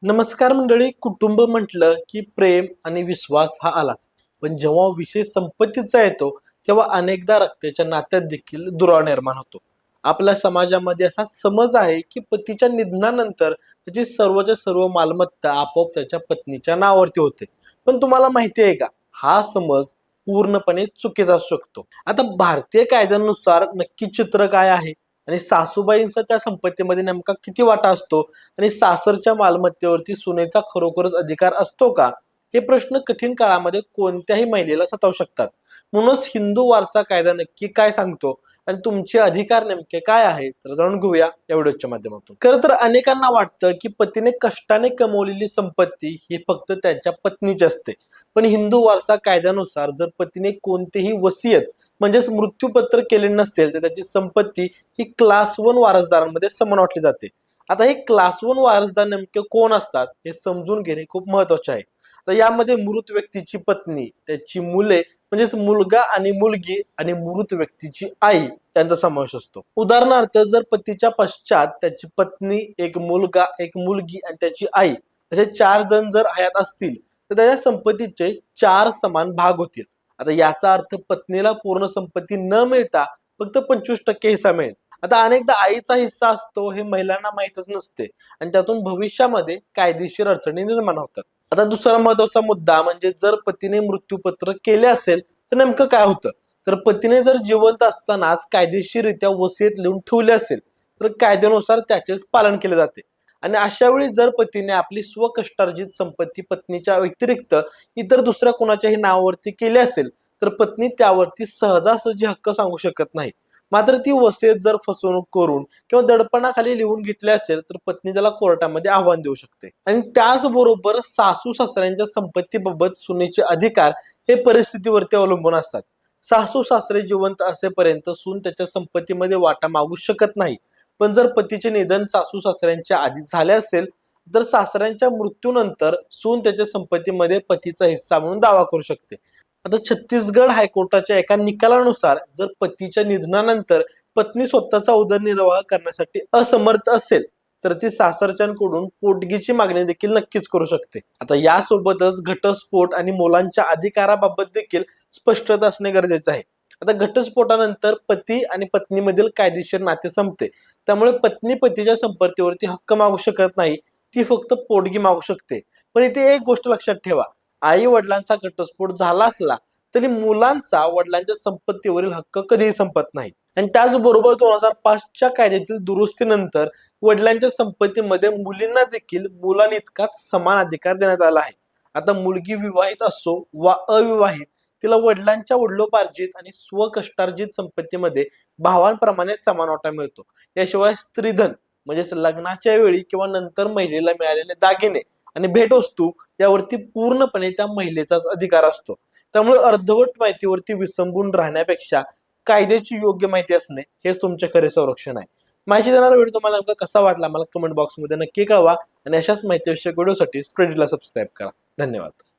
नमस्कार मंडळी. कुटुंब म्हटलं की प्रेम आणि विश्वास हा आलाच. पण जेव्हा विषय संपत्तीचा येतो तेव्हा अनेकदा रक्ताच्या नात्यात देखील दुरावा निर्माण होतो. आपल्या समाजामध्ये असा समज आहे की पतीच्या निधनानंतर त्याची सर्वच्या सर्व मालमत्ता आपोआप त्याच्या पत्नीच्या नावावरती होते. पण तुम्हाला माहिती आहे का, हा समज पूर्णपणे चुकीचा असू शकतो. आता भारतीय कायद्यानुसार नक्की चित्र काय आहे आणि सासूबाईंचा त्या संपत्तीमध्ये नेमका किती वाटा असतो आणि सासरच्या मालमत्तेवरती सुनेचा खरोखरच अधिकार असतो का? हे प्रश्न कठीण काळामध्ये कोणत्याही महिलेला सतावू शकतात. म्हणूनच हिंदू वारसा कायदा नक्की काय सांगतो आणि तुमचे अधिकार नेमके काय आहेत, तर जाणून घेऊया या व्हिडिओच्या माध्यमातून. खरं तर अनेकांना वाटतं की पतीने कष्टाने कमवलेली संपत्ती ही फक्त त्यांच्या पत्नीची असते. पण हिंदू वारसा कायद्यानुसार जर पतीने कोणतेही वसियत म्हणजेच मृत्यूपत्र केले नसेल तर त्याची संपत्ती ही क्लास 1 वारसदारांमध्ये समान वाटली जाते. आता हे क्लास 1 वारसदार नेमके कोण असतात हे समजून घेणे खूप महत्वाचे आहे. तर यामध्ये मृत व्यक्तीची पत्नी, त्याची मुले म्हणजेच मुलगा आणि मुलगी आणि मृत व्यक्तीची आई यांचा समावेश असतो. उदाहरणार्थ जर पतीच्या पश्चात त्याची पत्नी, एक मुलगा, एक मुलगी आणि त्याची आई असे 4 जण जर हयात असतील तर त्याच्या संपत्तीचे 4 समान भाग होतील. आता याचा अर्थ पत्नीला पूर्ण संपत्ती न मिळता फक्त 25% हिस्सा मिळेल. आता अनेकदा आईचा हिस्सा असतो हे महिलांना माहीतच नसते आणि त्यातून भविष्यामध्ये कायदेशीर अडचणी निर्माण होतात. आता दुसरा महत्वाचा मुद्दा म्हणजे जर पतीने मृत्यूपत्र केले असेल तर नेमकं काय होतं. तर पतीने जर जिवंत असतानाच कायदेशीररित्या वसियत लिहून ठेवली असेल तर कायद्यानुसार त्याचेच पालन केले जाते. आणि अशा वेळी जर पतीने आपली स्वकष्टार्जित संपत्ती पत्नीच्या व्यतिरिक्त इतर दुसऱ्या कोणाच्याही नावावरती केली असेल तर पत्नी त्यावरती सहजासहजी हक्क सांगू शकत नाही. मात्र ती वसियत जर फसवणूक करून किंवा दडपणाखाली लिहून घेतली असेल तर पत्नी त्याला कोर्टामध्ये आव्हान देऊ शकते. आणि त्याचबरोबर सासू सासऱ्यांच्या संपत्तीबाबत सुनेचे अधिकार हे परिस्थितीवरती अवलंबून असतात. सासू सासरे जिवंत असेपर्यंत सून त्याच्या संपत्तीमध्ये वाटा मागू शकत नाही. पण जर पतीचे निधन सासू सासऱ्यांच्या आधी झाले असेल तर सासऱ्यांच्या मृत्यूनंतर सून त्याच्या संपत्तीमध्ये पतीचा हिस्सा म्हणून दावा करू शकते. आता छत्तीसगड हायकोर्टाच्या एका निकालानुसार जर पतीच्या निधनानंतर पत्नी स्वतःचा उदरनिर्वाह करण्यासाठी असमर्थ असेल तर ती सासरच्यांकडून पोटगीची मागणी देखील नक्कीच करू शकते. आता यासोबतच घटस्फोट आणि मुलांच्या अधिकाराबाबत देखील स्पष्टता असणे गरजेचे आहे. आता घटस्फोटानंतर पती आणि पत्नीमधील कायदेशीर नाते संपते. त्यामुळे पत्नी पतीच्या संपत्तीवरती हक्क मागू शकत नाही, ती फक्त पोटगी मागू शकते. पण इथे एक गोष्ट लक्षात ठेवा, आई वडिलांचा घटस्फोट झाला असला तरी मुलांचा वडिलांच्या संपत्तीवरील हक्क कधीही संपत नाही. आणि त्याचबरोबर 2005च्या कायद्यातील दुरुस्तीनंतर वडिलांच्या संपत्तीमध्ये मुलींना देखील मुलांइतकाच समान अधिकार देण्यात आला आहे. आता मुलगी विवाहित असो वा अविवाहित, तिला वडिलांच्या वडिलोपार्जित आणि स्वकष्टार्जित संपत्तीमध्ये भावांप्रमाणे समान वाटा मिळतो. याशिवाय स्त्रीधन म्हणजेच लग्नाच्या वेळी किंवा नंतर महिलेला मिळालेले दागिने आणि भेटवस्तू यावरती पूर्णपणे त्या महिलेचाच अधिकार असतो. त्यामुळे अर्धवट माहितीवरती विसंबून राहण्यापेक्षा कायद्याची योग्य माहिती असणे हेच तुमचे खरे संरक्षण आहे. माहिती देणारा व्हिडिओ तुम्हाला नेमका कसा वाटला मला कमेंट बॉक्समध्ये नक्की कळवा आणि अशाच माहितीविषयक व्हिडिओसाठी स्प्रेडला सबस्क्राईब करा. धन्यवाद.